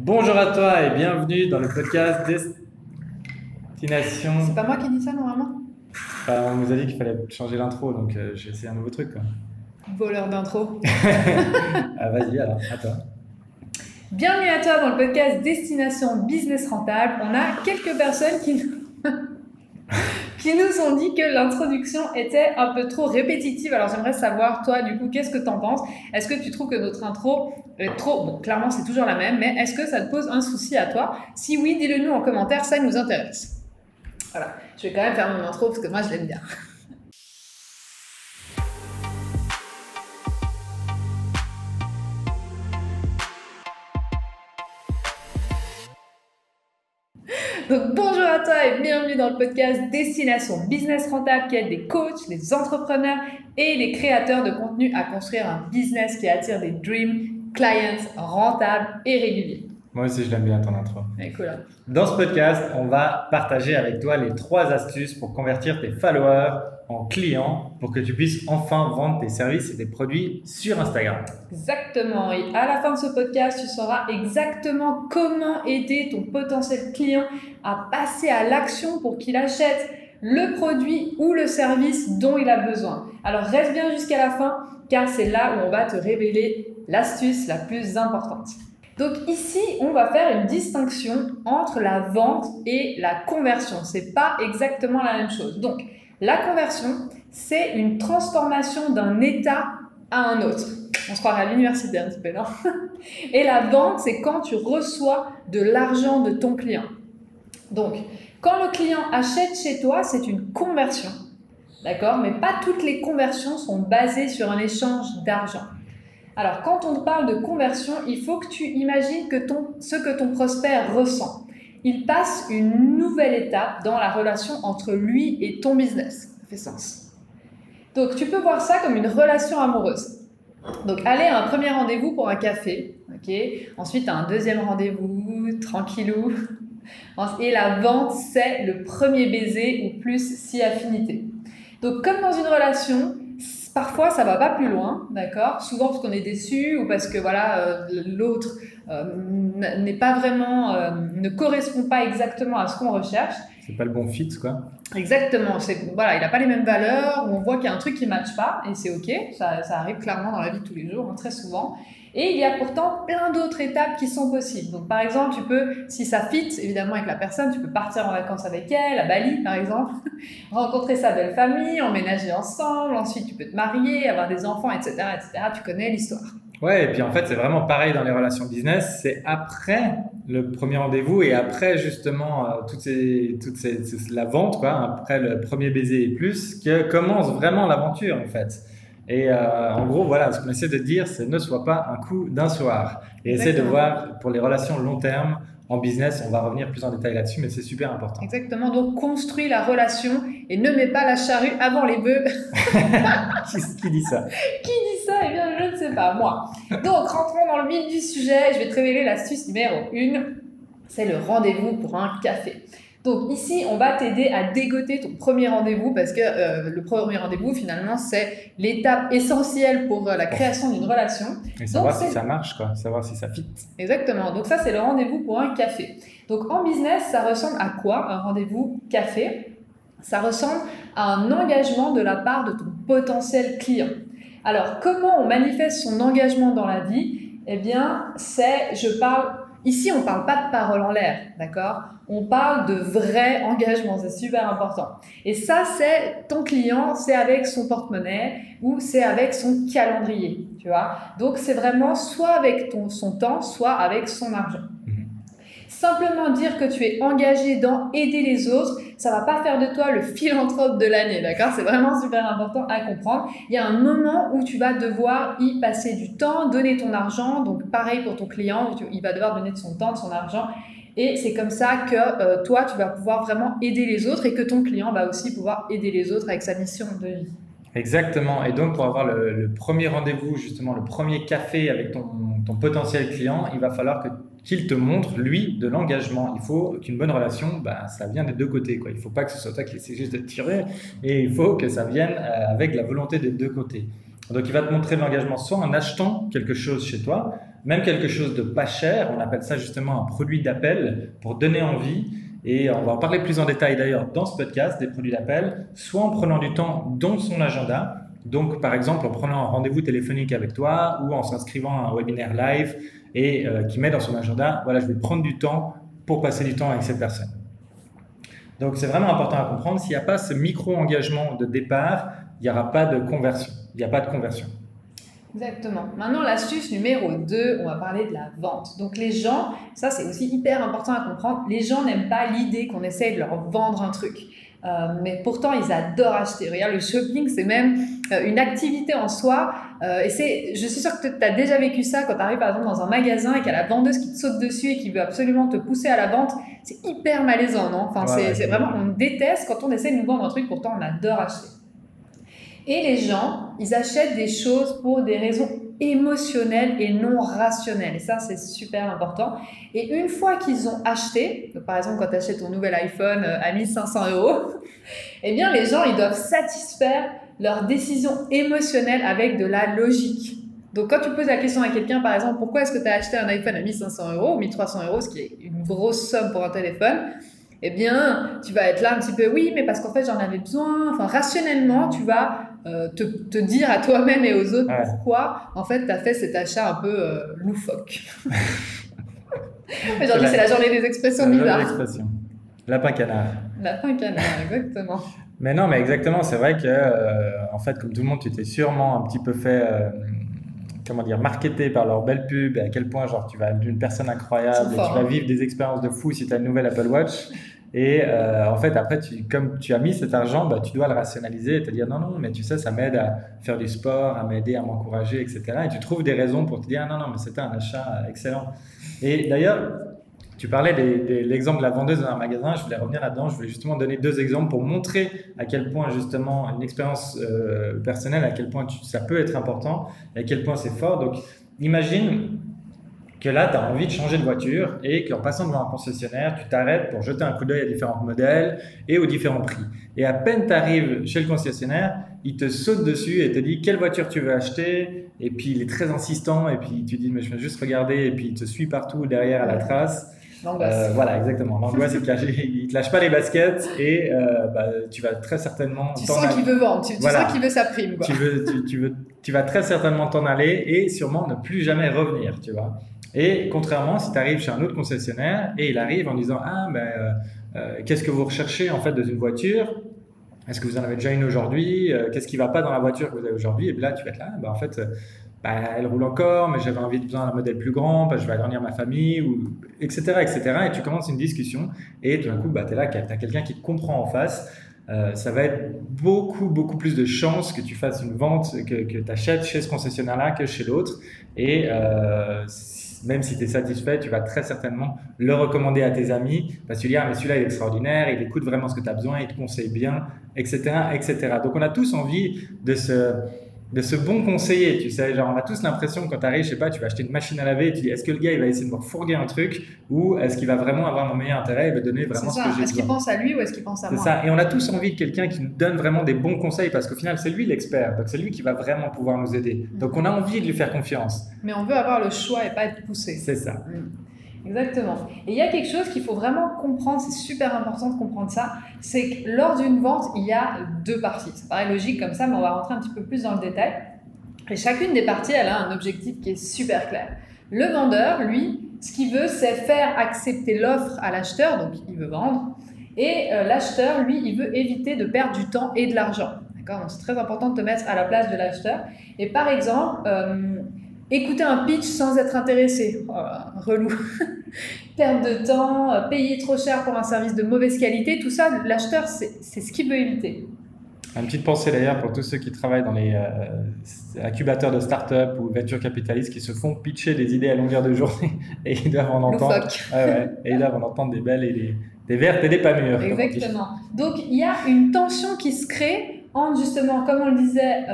Bonjour à toi et bienvenue dans le podcast Destination. C'est pas moi qui dis ça normalement? On nous a dit qu'il fallait changer l'intro, donc j'ai essayé un nouveau truc, quoi. Voleur d'intro. Ah, vas-y alors, à toi. Bienvenue à toi dans le podcast Destination Business Rentable. On a quelques personnes qui nous ont dit que l'introduction était un peu trop répétitive. Alors j'aimerais savoir, toi, du coup, qu'est-ce que tu en penses? Est-ce que tu trouves que notre intro est trop... Bon, clairement, c'est toujours la même, mais est-ce que ça te pose un souci à toi? Si oui, dis-le nous en commentaire, ça nous intéresse. Voilà, je vais quand même faire mon intro parce que moi, je l'aime bien. Donc bonjour à toi et bienvenue dans le podcast Destination Business Rentable qui aide des coachs, des entrepreneurs et les créateurs de contenu à construire un business qui attire des dream clients rentables et réguliers. Moi aussi, je l'aime bien ton intro. Ouais, cool. Dans ce podcast, on va partager avec toi les 3 astuces pour convertir tes followers en clients pour que tu puisses enfin vendre tes services et tes produits sur Instagram. Exactement. Et à la fin de ce podcast, tu sauras exactement comment aider ton potentiel client à passer à l'action pour qu'il achète le produit ou le service dont il a besoin. Alors reste bien jusqu'à la fin car c'est là où on va te révéler l'astuce la plus importante. Donc ici, on va faire une distinction entre la vente et la conversion. C'est pas exactement la même chose. Donc la conversion, c'est une transformation d'un état à un autre. On se croirait à l'université un petit peu, non? Et la vente, c'est quand tu reçois de l'argent de ton client. Donc, quand le client achète chez toi, c'est une conversion. D'accord? Mais pas toutes les conversions sont basées sur un échange d'argent. Alors, quand on parle de conversion, il faut que tu imagines ce que ton prospect ressent. Il passe une nouvelle étape dans la relation entre lui et ton business. Ça fait sens. Donc, tu peux voir ça comme une relation amoureuse. Donc, aller à un premier rendez-vous pour un café, ok. Ensuite, à un deuxième rendez-vous, tranquillou. Et la vente, c'est le premier baiser ou plus si affinité. Donc, comme dans une relation, parfois, ça va pas plus loin, d'accord? Souvent parce qu'on est déçu ou parce que voilà, l'autre n'est pas vraiment, ne correspond pas exactement à ce qu'on recherche. C'est pas le bon fit, quoi. Exactement. Voilà, il n'a pas les mêmes valeurs, ou on voit qu'il y a un truc qui ne matche pas, et c'est ok. Ça arrive clairement dans la vie de tous les jours, hein, très souvent. Et il y a pourtant plein d'autres étapes qui sont possibles. Donc, par exemple, tu peux, si ça fit évidemment avec la personne, tu peux partir en vacances avec elle, à Bali par exemple, rencontrer sa belle famille, emménager ensemble, ensuite tu peux te marier, avoir des enfants, etc., etc. Tu connais l'histoire. Ouais, et puis en fait, c'est vraiment pareil dans les relations business. C'est après le premier rendez-vous et après justement la vente, quoi, après le premier baiser et plus, que commence vraiment l'aventure en fait. Et en gros, voilà, ce qu'on essaie de dire, c'est ne sois pas un coup d'un soir. Et essaie de voir pour les relations long terme en business, on va revenir plus en détail là-dessus, mais c'est super important. Exactement, donc construis la relation et ne mets pas la charrue avant les bœufs. Qui dit ça? Qui dit ça? Eh bien, je ne sais pas, moi. Donc, rentrons dans le vif du sujet. Je vais te révéler l'astuce numéro 1. C'est le rendez-vous pour un café. Donc ici, on va t'aider à dégoter ton premier rendez-vous parce que le premier rendez-vous, finalement, c'est l'étape essentielle pour la création d'une relation. Et savoir si ça marche, quoi. Savoir si ça fit. Exactement. Donc ça, c'est le rendez-vous pour un café. Donc en business, ça ressemble à quoi un rendez-vous café? Ça ressemble à un engagement de la part de ton potentiel client. Alors, comment on manifeste son engagement dans la vie? Eh bien, ici, on ne parle pas de paroles en l'air, d'accord? On parle de vrai engagement, c'est super important. Et ça, c'est ton client, c'est avec son porte-monnaie ou c'est avec son calendrier, tu vois? Donc, c'est vraiment soit avec son temps, soit avec son argent. Simplement dire que tu es engagé dans aider les autres, ça va pas faire de toi le philanthrope de l'année, d'accord? C'est vraiment super important à comprendre. Il y a un moment où tu vas devoir y passer du temps, donner ton argent. Donc, pareil pour ton client, il va devoir donner de son temps, de son argent. Et c'est comme ça que toi, tu vas pouvoir vraiment aider les autres et que ton client va aussi pouvoir aider les autres avec sa mission de vie. Exactement. Et donc, pour avoir le premier rendez-vous, justement, le premier café avec ton potentiel client, il va falloir qu'il te montre, lui, de l'engagement. Il faut qu'une bonne relation, ça vient des deux côtés, quoi. Il ne faut pas que ce soit toi qui essaie juste de tirer, et il faut que ça vienne avec la volonté des deux côtés. Donc, il va te montrer de l'engagement soit en achetant quelque chose chez toi, même quelque chose de pas cher, on appelle ça justement un produit d'appel pour donner envie. Et on va en parler plus en détail d'ailleurs dans ce podcast des produits d'appel, soit en prenant du temps dans son agenda. Donc, par exemple, en prenant un rendez-vous téléphonique avec toi ou en s'inscrivant à un webinaire live et qui met dans son agenda, voilà, je vais prendre du temps pour passer du temps avec cette personne. Donc, c'est vraiment important à comprendre. S'il n'y a pas ce micro-engagement de départ, il n'y aura pas de conversion. Il n'y a pas de conversion. Exactement. Maintenant, l'astuce numéro 2, on va parler de la vente. Donc, les gens, ça c'est aussi hyper important à comprendre, les gens n'aiment pas l'idée qu'on essaye de leur vendre un truc. Mais pourtant, ils adorent acheter. Regarde, le shopping, c'est même une activité en soi. Et je suis sûre que tu as déjà vécu ça quand tu arrives par exemple dans un magasin et qu'il y a la vendeuse qui te saute dessus et qui veut absolument te pousser à la vente. C'est hyper malaisant, non? Enfin, c'est vraiment, on déteste quand on essaie de nous vendre un truc, pourtant on adore acheter. Et les gens, ils achètent des choses pour des raisons émotionnelles et non rationnelles. Et ça, c'est super important. Et une fois qu'ils ont acheté, donc par exemple, quand tu achètes ton nouvel iPhone à 1 500 €, eh bien, les gens, ils doivent satisfaire leur décision émotionnelle avec de la logique. Donc, quand tu poses la question à quelqu'un, par exemple, pourquoi est-ce que tu as acheté un iPhone à 1 500 € ou 1 300 €, ce qui est une grosse somme pour un téléphone, eh bien, tu vas être là un petit peu, oui, mais parce qu'en fait, j'en avais besoin. Enfin, rationnellement, tu vas te dire à toi-même et aux autres pourquoi, en fait, tu as fait cet achat un peu loufoque. Aujourd'hui, c'est la journée des expressions bizarres. Lapin-canard. Lapin-canard, exactement. Mais non, mais exactement, c'est vrai que, en fait, comme tout le monde, tu t'es sûrement un petit peu fait... marketé par leur belle pub, et à quel point genre tu vas être une personne incroyable, et tu vas vivre des expériences de fou si tu as une nouvelle Apple Watch. Et en fait, après, comme tu as mis cet argent, bah, tu dois le rationaliser et te dire non, mais tu sais, ça m'aide à faire du sport, à m'aider, à m'encourager, etc. Et tu trouves des raisons pour te dire non, mais c'était un achat excellent. Et d'ailleurs, tu parlais de l'exemple de la vendeuse dans un magasin, je voulais revenir là-dedans, je voulais justement donner 2 exemples pour montrer à quel point justement une expérience personnelle, à quel point ça peut être important, et à quel point c'est fort. Donc imagine que là, tu as envie de changer de voiture et qu'en passant devant un concessionnaire, tu t'arrêtes pour jeter un coup d'œil à différents modèles et aux différents prix. Et à peine tu arrives chez le concessionnaire, il te saute dessus et te dit quelle voiture tu veux acheter. Et puis il est très insistant et puis tu dis mais je vais juste regarder et puis il te suit partout derrière à la trace. Voilà, exactement. L'angoisse, il te lâche pas les baskets et tu vas très certainement... Tu sens qu'il veut vendre, tu sens qu'il veut sa prime. Quoi. Tu vas très certainement t'en aller et sûrement ne plus jamais revenir, tu vois. Et contrairement, si tu arrives chez un autre concessionnaire et il arrive en disant qu'est-ce que vous recherchez en fait dans une voiture? Est-ce que vous en avez déjà une aujourd'hui? Qu'est-ce qui ne va pas dans la voiture que vous avez aujourd'hui? Et puis là, tu vas être là, elle roule encore, mais j'avais besoin d'un modèle plus grand, je vais agrandir ma famille, etc., etc. Et tu commences une discussion et tout d'un coup, tu es là, tu as quelqu'un qui te comprend en face. Ça va être beaucoup plus de chances que tu fasses une vente, que tu achètes chez ce concessionnaire-là que chez l'autre. Et même si tu es satisfait, tu vas très certainement le recommander à tes amis parce que tu dis mais celui-là il est extraordinaire, il écoute vraiment ce que tu as besoin, il te conseille bien, etc., etc. Donc on a tous envie de ce bon conseiller, tu sais, genre on a tous l'impression que quand tu arrives, je sais pas, tu vas acheter une machine à laver et tu dis est-ce que le gars il va essayer de me fourguer un truc ou est-ce qu'il va vraiment avoir mon meilleur intérêt et va donner vraiment ce que j'ai besoin. Est-ce qu'il pense à lui ou est-ce qu'il pense à moi? C'est ça, et on a tous envie de quelqu'un qui nous donne vraiment des bons conseils parce qu'au final c'est lui l'expert, donc c'est lui qui va vraiment pouvoir nous aider. Donc on a envie de lui faire confiance. Mais on veut avoir le choix et pas être poussé. C'est ça. Exactement. Et il y a quelque chose qu'il faut vraiment comprendre, c'est super important de comprendre ça, c'est que lors d'une vente, il y a 2 parties. Ça paraît logique comme ça, mais on va rentrer un petit peu plus dans le détail. Et chacune des parties, elle a un objectif qui est super clair. Le vendeur, lui, ce qu'il veut, c'est faire accepter l'offre à l'acheteur, donc il veut vendre. Et l'acheteur, lui, il veut éviter de perdre du temps et de l'argent. D'accord ? Donc c'est très important de te mettre à la place de l'acheteur. Et par exemple, écouter un pitch sans être intéressé, relou. Perdre de temps, payer trop cher pour un service de mauvaise qualité, tout ça, l'acheteur, c'est ce qu'il veut éviter. Une petite pensée d'ailleurs pour tous ceux qui travaillent dans les incubateurs de start-up ou venture capitalistes qui se font pitcher des idées à longueur de journée et ils doivent en entendre, et ils doivent en entendre des belles et des vertes et des pas mûres. Exactement. Donc il y a une tension qui se crée entre justement, comme on le disait,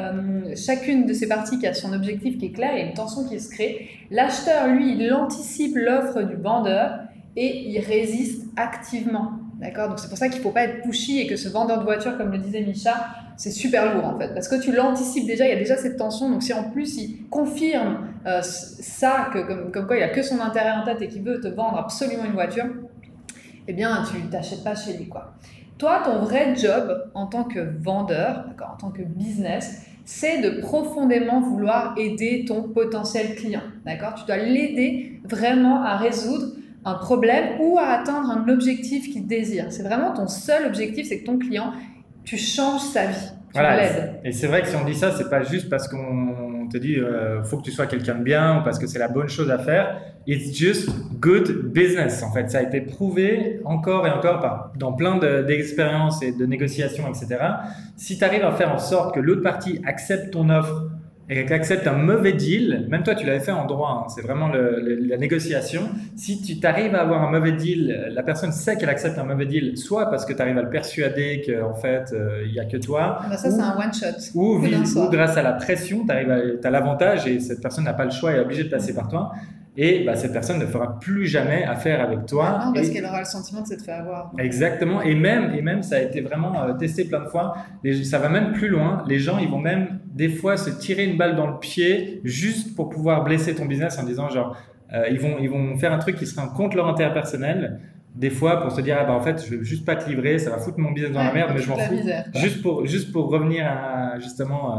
chacune de ces parties qui a son objectif qui est clair, il y a une tension qui se crée. L'acheteur, lui, il anticipe l'offre du vendeur et il résiste activement. D'accord? Donc c'est pour ça qu'il ne faut pas être pushy et que ce vendeur de voiture, comme le disait Micha, c'est super lourd en fait. Parce que tu l'anticipes déjà, il y a déjà cette tension. Donc si en plus il confirme ça, comme quoi il n'a que son intérêt en tête et qu'il veut te vendre absolument une voiture, eh bien tu t'achètes pas chez lui, quoi. Toi, ton vrai job en tant que vendeur, d'accord, en tant que business, c'est de profondément vouloir aider ton potentiel client. D'accord? Tu dois l'aider vraiment à résoudre un problème ou à atteindre un objectif qu'il désire. C'est vraiment ton seul objectif, c'est que ton client, tu changes sa vie, tu l'aides. Et c'est vrai que si on dit ça, c'est pas juste parce qu'on te dit faut que tu sois quelqu'un de bien ou parce que c'est la bonne chose à faire. It's just good business. En fait, ça a été prouvé encore et encore dans plein d'expériences et de négociations, etc. Si tu arrives à faire en sorte que l'autre partie accepte ton offre et qu'accepte un mauvais deal, même toi tu l'avais fait en droit, hein, c'est vraiment la négociation. Si tu t'arrives à avoir un mauvais deal, la personne sait qu'elle accepte un mauvais deal, soit parce que tu arrives à le persuader qu'en fait il n'y a que toi, bah ça c'est un one shot. Ou grâce à la pression, tu as l'avantage et cette personne n'a pas le choix et est obligée de passer par toi. Et bah, cette personne ne fera plus jamais affaire avec toi. Non, parce qu'elle aura le sentiment de s'être fait avoir. Exactement. Et même, ça a été vraiment testé plein de fois. Ça va même plus loin. Les gens, ils vont même des fois se tirer une balle dans le pied juste pour pouvoir blesser ton business en disant genre, ils vont faire un truc qui sera contre leur intérêt personnel. Des fois, pour se dire, ah bah en fait, je vais juste pas te livrer, ça va foutre mon business dans la merde, mais je m'en fous. Misère, juste pour revenir à justement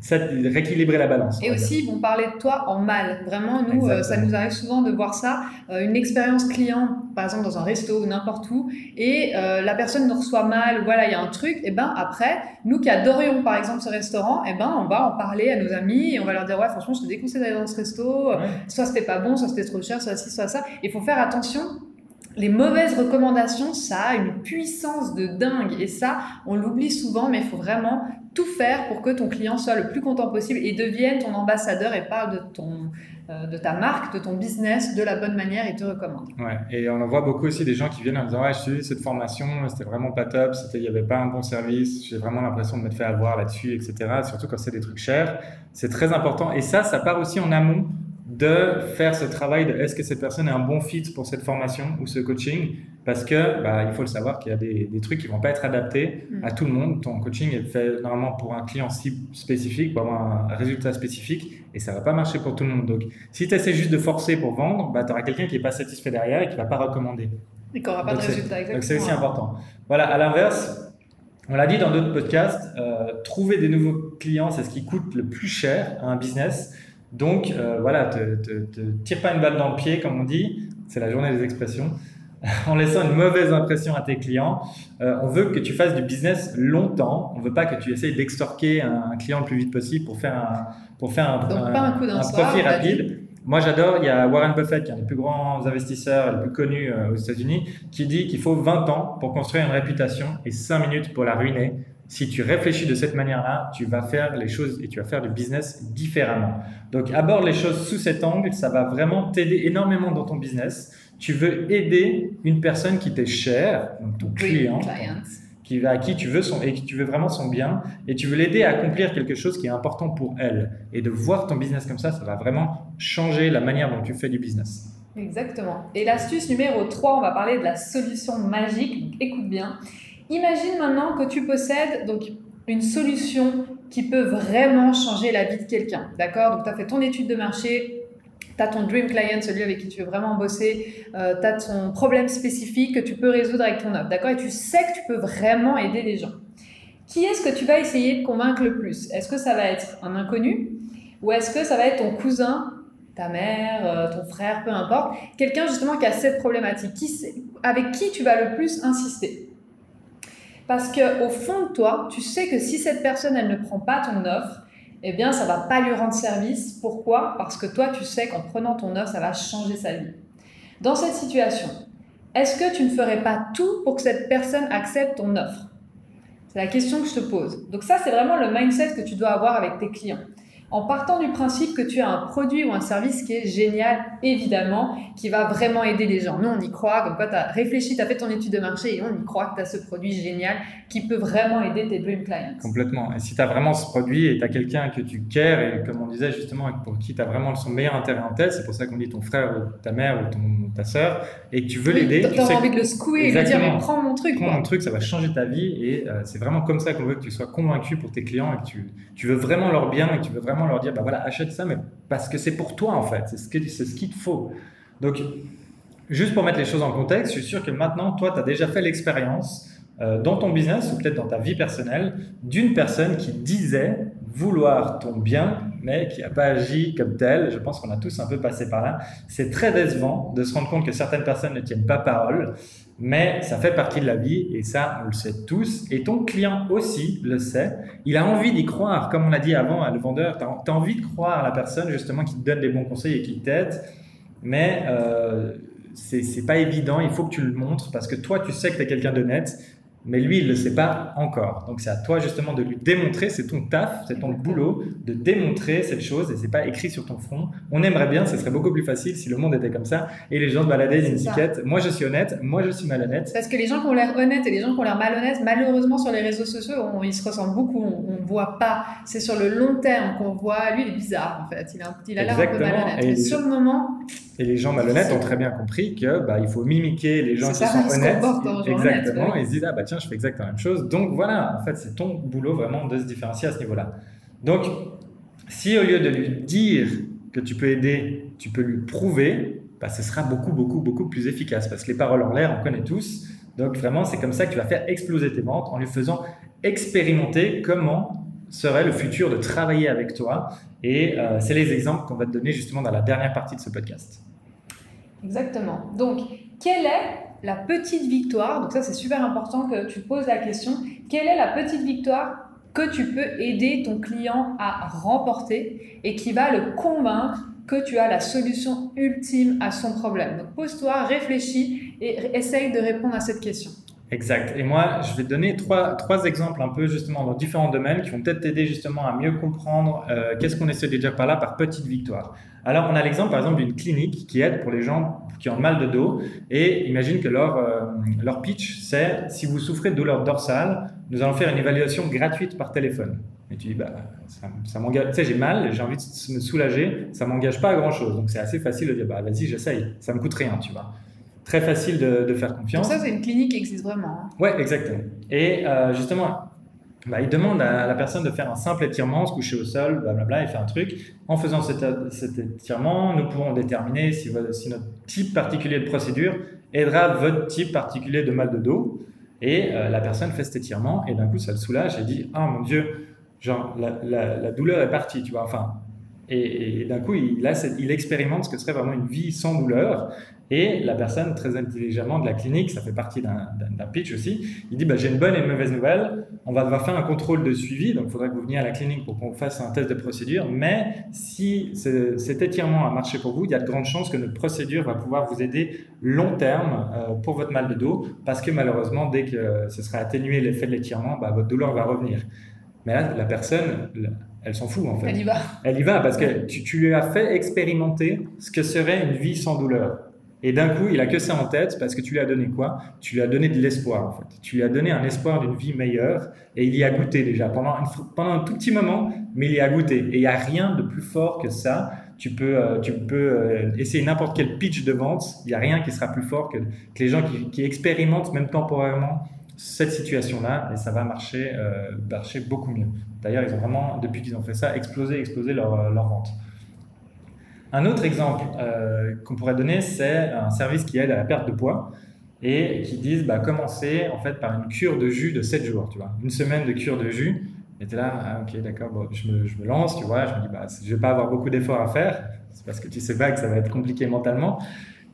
rééquilibrer la balance. Et aussi, ils vont parler de toi en mal. Vraiment, nous, ça nous arrive souvent de voir ça. Une expérience client, par exemple dans un resto ou n'importe où, et la personne nous reçoit mal, ou voilà, il y a un truc, et ben après, nous qui adorions par exemple ce restaurant, et ben on va en parler à nos amis et on va leur dire, ouais, franchement, je te déconseille d'aller dans ce resto, soit c'était pas bon, soit c'était trop cher, soit ci, soit ça. Il faut faire attention. Les mauvaises recommandations, ça a une puissance de dingue et ça, on l'oublie souvent, mais il faut vraiment tout faire pour que ton client soit le plus content possible et devienne ton ambassadeur et parle de ta marque, de ton business de la bonne manière et te recommande. Ouais, et on en voit beaucoup aussi des gens qui viennent en disant « Ouais, je suis cette formation, c'était vraiment pas top, il n'y avait pas un bon service, j'ai vraiment l'impression de m'être fait avoir là-dessus, etc. » Surtout quand c'est des trucs chers, c'est très important. Et ça part aussi en amont de faire ce travail de est-ce que cette personne est un bon fit pour cette formation ou ce coaching, parce que il faut le savoir qu'il y a des trucs qui vont pas être adaptés à tout le monde. Ton coaching est fait normalement pour un client spécifique, pour avoir un résultat spécifique, et ça va pas marcher pour tout le monde. Donc si tu essaies juste de forcer pour vendre, tu auras quelqu'un qui est pas satisfait derrière et qui va pas recommander. Et qui n'aura pas de résultat, exactement. Donc c'est aussi important. Voilà, à l'inverse, on l'a dit dans d'autres podcasts, trouver des nouveaux clients, c'est ce qui coûte le plus cher à un business. Donc voilà, te tire pas une balle dans le pied, comme on dit, c'est la journée des expressions, en laissant une mauvaise impression à tes clients. On veut que tu fasses du business longtemps, on veut pas que tu essayes d'extorquer un client le plus vite possible pour faire un profit rapide. Moi j'adore, il y a Warren Buffett, qui est un des plus grands investisseurs, les plus connus aux États-Unis, qui dit qu'il faut 20 ans pour construire une réputation et 5 minutes pour la ruiner. Si tu réfléchis de cette manière-là, tu vas faire les choses et tu vas faire du business différemment. Donc, aborde les choses sous cet angle, ça va vraiment t'aider énormément dans ton business. Tu veux aider une personne qui t'est chère, donc ton client, à qui tu veux et qui tu veux vraiment son bien, et tu veux l'aider à accomplir quelque chose qui est important pour elle. Et de voir ton business comme ça va vraiment changer la manière dont tu fais du business. Exactement. Et l'astuce numéro 3, on va parler de la solution magique. Donc, écoute bien. Imagine maintenant que tu possèdes donc une solution qui peut vraiment changer la vie de quelqu'un, d'accord? Donc, tu as fait ton étude de marché, tu as ton dream client, celui avec qui tu veux vraiment bosser, tu as ton problème spécifique que tu peux résoudre avec ton offre, d'accord? Et tu sais que tu peux vraiment aider les gens. Qui est-ce que tu vas essayer de convaincre le plus? Est-ce que ça va être un inconnu ou est-ce que ça va être ton cousin, ta mère, ton frère, peu importe, quelqu'un justement qui a cette problématique, avec qui tu vas le plus insister? Parce qu'au fond de toi, tu sais que si cette personne, elle ne prend pas ton offre, eh bien, ça ne va pas lui rendre service. Pourquoi? Parce que toi, tu sais qu'en prenant ton offre, ça va changer sa vie. Dans cette situation, est-ce que tu ne ferais pas tout pour que cette personne accepte ton offre? C'est la question que je te pose. Donc ça, c'est vraiment le mindset que tu dois avoir avec tes clients. en partant du principe que tu as un produit ou un service qui est génial, évidemment, qui va vraiment aider les gens. Nous, on y croit, comme quoi tu as réfléchi, tu as fait ton étude de marché et on y croit que tu as ce produit génial qui peut vraiment aider tes dream clients. Complètement. Et si tu as vraiment ce produit et tu as quelqu'un que tu cares et comme on disait justement, pour qui tu as vraiment son meilleur intérêt en tête, c'est pour ça qu'on dit ton frère ou ta mère ou ta sœur, et que tu veux l'aider. Tu as envie de le secouer et lui dire mais prends mon truc. Prends mon truc, ça va changer ta vie et c'est vraiment comme ça qu'on veut que tu sois convaincu pour tes clients et que tu veux vraiment leur bien et que tu veux vraiment leur dire bah voilà, achète ça, mais parce que c'est pour toi en fait, c'est ce qu'il te faut. Donc, juste pour mettre les choses en contexte, je suis sûr que maintenant, toi, tu as déjà fait l'expérience dans ton business ou peut-être dans ta vie personnelle d'une personne qui disait vouloir ton bien, mais qui n'a pas agi comme tel. Je pense qu'on a tous un peu passé par là. C'est très décevant de se rendre compte que certaines personnes ne tiennent pas parole, mais ça fait partie de la vie et ça, on le sait tous. Et ton client aussi le sait. Il a envie d'y croire. Comme on l'a dit avant, le vendeur, tu as envie de croire à la personne justement qui te donne des bons conseils et qui t'aide, mais c'est pas évident. Il faut que tu le montres parce que toi, tu sais que tu es quelqu'un d'honnête. Mais lui, il ne le sait pas encore. Donc, c'est à toi justement de lui démontrer, c'est ton taf, c'est ton boulot, de démontrer cette chose et ce n'est pas écrit sur ton front. On aimerait bien, ce serait beaucoup plus facile si le monde était comme ça et les gens se baladaient d'une étiquette. Moi, je suis honnête, moi, je suis malhonnête. Parce que les gens qui ont l'air honnêtes et les gens qui ont l'air malhonnêtes, malheureusement, sur les réseaux sociaux, ils se ressemblent beaucoup. On ne voit pas. C'est sur le long terme qu'on voit. Lui, il est bizarre en fait. Il a l'air un peu malhonnête. Mais sur le moment. Et les gens malhonnêtes ont très bien compris que il faut mimiquer les gens qui sont honnêtes. Exactement. Et ils se disent ah tiens, je fais exactement la même chose. Donc voilà, en fait, c'est ton boulot vraiment de se différencier à ce niveau-là. Donc, si au lieu de lui dire que tu peux aider, tu peux lui prouver, ce sera beaucoup, beaucoup, beaucoup plus efficace. Parce que les paroles en l'air, on connaît tous. Donc vraiment, c'est comme ça que tu vas faire exploser tes ventes en lui faisant expérimenter comment serait le futur de travailler avec toi. Et c'est les exemples qu'on va te donner justement dans la dernière partie de ce podcast. Exactement. Donc, quelle est la petite victoire? Donc ça, c'est super important que tu poses la question. Quelle est la petite victoire que tu peux aider ton client à remporter et qui va le convaincre que tu as la solution ultime à son problème? Donc, pose-toi, réfléchis et essaye de répondre à cette question. Exact. Et moi, je vais te donner trois exemples un peu justement dans différents domaines qui vont peut-être t'aider justement à mieux comprendre qu'est-ce qu'on essaie de dire par là par petite victoire. Alors, on a l'exemple par exemple d'une clinique qui aide pour les gens qui ont mal de dos et imagine que leur pitch, c'est si vous souffrez de douleur dorsale, nous allons faire une évaluation gratuite par téléphone. Et tu dis, ça m'engage, tu sais, j'ai mal, j'ai envie de me soulager, ça m'engage pas à grand chose. Donc, c'est assez facile de dire, vas-y, j'essaye, ça me coûte rien, tu vois. Très facile de faire confiance. Donc ça, c'est une clinique qui existe vraiment. Ouais, exactement. Et justement, il demande à la personne de faire un simple étirement, se coucher au sol, blablabla, et faire un truc. En faisant cet étirement, nous pourrons déterminer si notre type particulier de procédure aidera votre type particulier de mal de dos. Et la personne fait cet étirement, et d'un coup, ça le soulage et dit « Ah mon Dieu, genre, la douleur est partie, tu vois. » Enfin, et d'un coup, il expérimente ce que serait vraiment une vie sans douleur. Et la personne, très intelligemment de la clinique, ça fait partie d'un pitch aussi, il dit j'ai une bonne et une mauvaise nouvelle, on va devoir faire un contrôle de suivi, donc il faudrait que vous veniez à la clinique pour qu'on fasse un test de procédure, mais si cet étirement a marché pour vous, il y a de grandes chances que notre procédure va pouvoir vous aider long terme pour votre mal de dos, parce que malheureusement, dès que ce sera atténué l'effet de l'étirement, votre douleur va revenir. Mais là, la personne, elle s'en fout en fait. Elle y va. Elle y va parce que tu lui as fait expérimenter ce que serait une vie sans douleur. Et d'un coup, il a que ça en tête parce que tu lui as donné quoi? Tu lui as donné de l'espoir en fait. Tu lui as donné un espoir d'une vie meilleure et il y a goûté déjà pendant un tout petit moment, mais il y a goûté. Et il n'y a rien de plus fort que ça. Tu peux essayer n'importe quel pitch de vente. Il n'y a rien qui sera plus fort que les gens qui expérimentent même temporairement cette situation-là et ça va marcher beaucoup mieux. D'ailleurs, ils ont vraiment, depuis qu'ils ont fait ça, explosé leur vente. Un autre exemple qu'on pourrait donner, c'est un service qui aide à la perte de poids et qui disent commencer en fait par une cure de jus de 7 jours, tu vois, une semaine de cure de jus. Et tu es là, ok, d'accord, je me lance, tu vois, je me dis, je vais pas avoir beaucoup d'efforts à faire, c'est parce que tu sais pas que ça va être compliqué mentalement.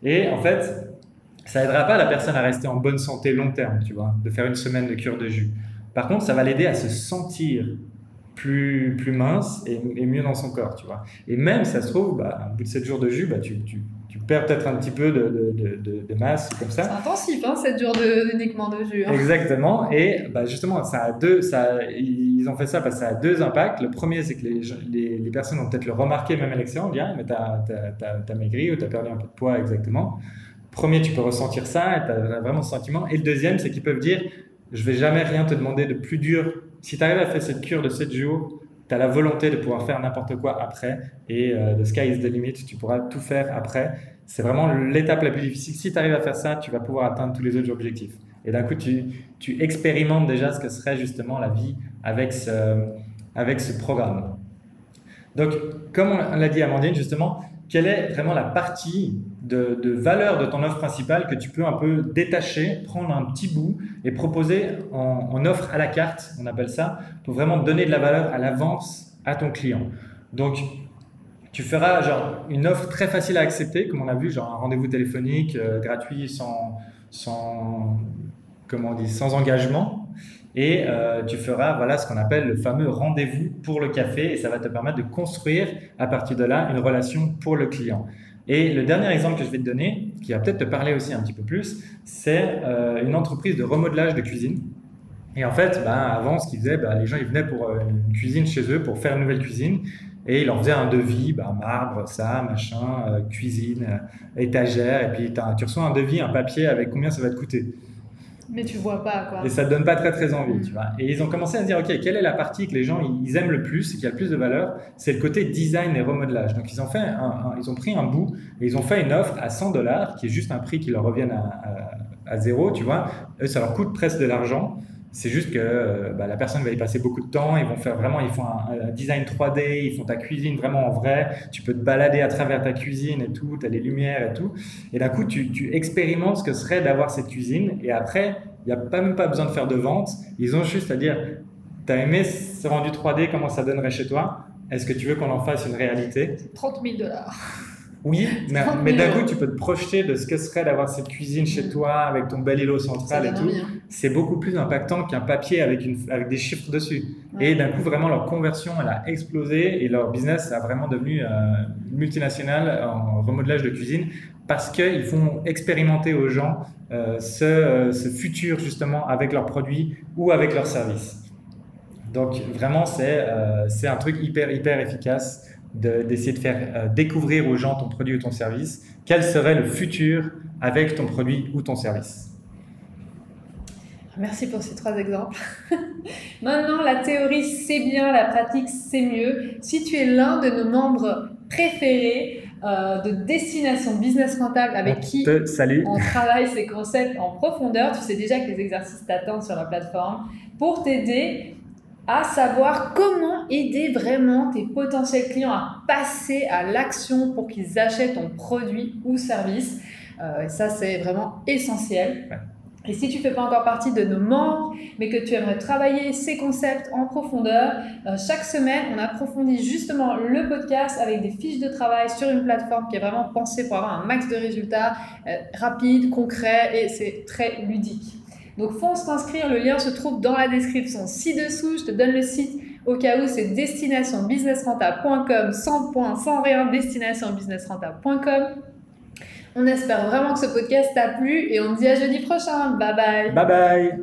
Et en fait, ça aidera pas la personne à rester en bonne santé long terme, tu vois, de faire une semaine de cure de jus. Par contre, ça va l'aider à se sentir plus mince et mieux dans son corps, tu vois. Et même, ça se trouve, au bout de 7 jours de jus, tu perds peut-être un petit peu de masse comme ça. C'est intensif, hein, 7 jours uniquement de jus. Hein. Exactement. Et bah, justement, ils ont fait ça parce que ça a deux impacts. Le premier, c'est que les personnes vont peut-être le remarquer même à l'extérieur, on dit ah, mais t'as maigri ou t'as perdu un peu de poids, exactement. Premier, tu peux ressentir ça et tu as vraiment ce sentiment. Et le deuxième, c'est qu'ils peuvent dire je vais jamais rien te demander de plus dur. Si tu arrives à faire cette cure de 7 jours, tu as la volonté de pouvoir faire n'importe quoi après. Et the sky is the limit, tu pourras tout faire après. C'est vraiment l'étape la plus difficile. Si tu arrives à faire ça, tu vas pouvoir atteindre tous les autres objectifs. Et d'un coup, tu expérimentes déjà ce que serait justement la vie avec ce programme. Donc, comme on l'a dit à Amandine, justement, quelle est vraiment la partie de valeur de ton offre principale que tu peux un peu détacher, prendre un petit bout et proposer en offre à la carte, on appelle ça, pour vraiment donner de la valeur à l'avance à ton client. Donc, tu feras genre une offre très facile à accepter, comme on a vu, genre un rendez-vous téléphonique gratuit sans engagement. Et tu feras voilà, ce qu'on appelle le fameux rendez-vous pour le café et ça va te permettre de construire à partir de là une relation pour le client. Et le dernier exemple que je vais te donner, qui va peut-être te parler aussi un petit peu plus, c'est une entreprise de remodelage de cuisine. Et en fait, avant, ce qu'ils faisaient, les gens ils venaient pour une cuisine chez eux, pour faire une nouvelle cuisine. Et ils leur faisaient un devis, marbre, ça, machin, cuisine, étagère. Et puis tu reçois un devis, un papier avec combien ça va te coûter. Mais tu vois pas, quoi. Et ça te donne pas très très envie, tu vois. Et ils ont commencé à se dire, ok, quelle est la partie que les gens ils aiment le plus et qui a le plus de valeur? C'est le côté design et remodelage. Donc ils ont pris un bout et ils ont fait une offre à $100 qui est juste un prix qui leur revient à zéro, tu vois. Eux, ça leur coûte presque de l'argent. C'est juste que la personne va y passer beaucoup de temps. Ils font un design 3D, ils font ta cuisine vraiment en vrai. Tu peux te balader à travers ta cuisine et tout, tu as les lumières et tout. Et d'un coup, tu expérimentes ce que serait d'avoir cette cuisine. Et après, il n'y a même pas besoin de faire de vente. Ils ont juste à dire, tu as aimé ce rendu 3D, comment ça donnerait chez toi? Est-ce que tu veux qu'on en fasse une réalité? 30 000 $. Oui, mais d'un coup, tu peux te projeter de ce que serait d'avoir cette cuisine chez toi avec ton bel îlot central et tout. C'est beaucoup plus impactant qu'un papier avec des chiffres dessus. Ouais. Et d'un coup, vraiment, leur conversion, elle a explosé et leur business a vraiment devenu multinational en remodelage de cuisine parce qu'ils font expérimenter aux gens ce futur justement avec leurs produits ou avec leurs services. Donc vraiment, c'est un truc hyper efficace d'essayer de faire découvrir aux gens ton produit ou ton service. Quel serait le futur avec ton produit ou ton service? Merci pour ces 3 exemples. Maintenant, la théorie, c'est bien, la pratique, c'est mieux. Si tu es l'un de nos membres préférés de Destination Business Rentable avec qui on travaille ces concepts en profondeur, tu sais déjà que les exercices t'attendent sur la plateforme pour t'aider à savoir comment aider vraiment tes potentiels clients à passer à l'action pour qu'ils achètent ton produit ou service. Ça, c'est vraiment essentiel. Ouais. Et si tu ne fais pas encore partie de nos membres, mais que tu aimerais travailler ces concepts en profondeur, chaque semaine, on approfondit justement le podcast avec des fiches de travail sur une plateforme qui est vraiment pensée pour avoir un max de résultats rapides, concrets et c'est très ludique. Donc, fonce t'inscrire, le lien se trouve dans la description ci-dessous. Je te donne le site au cas où, c'est destinationbusinessrentable.com, sans point, sans rien, destinationbusinessrentable.com. On espère vraiment que ce podcast t'a plu et on te dit à jeudi prochain. Bye bye. Bye bye.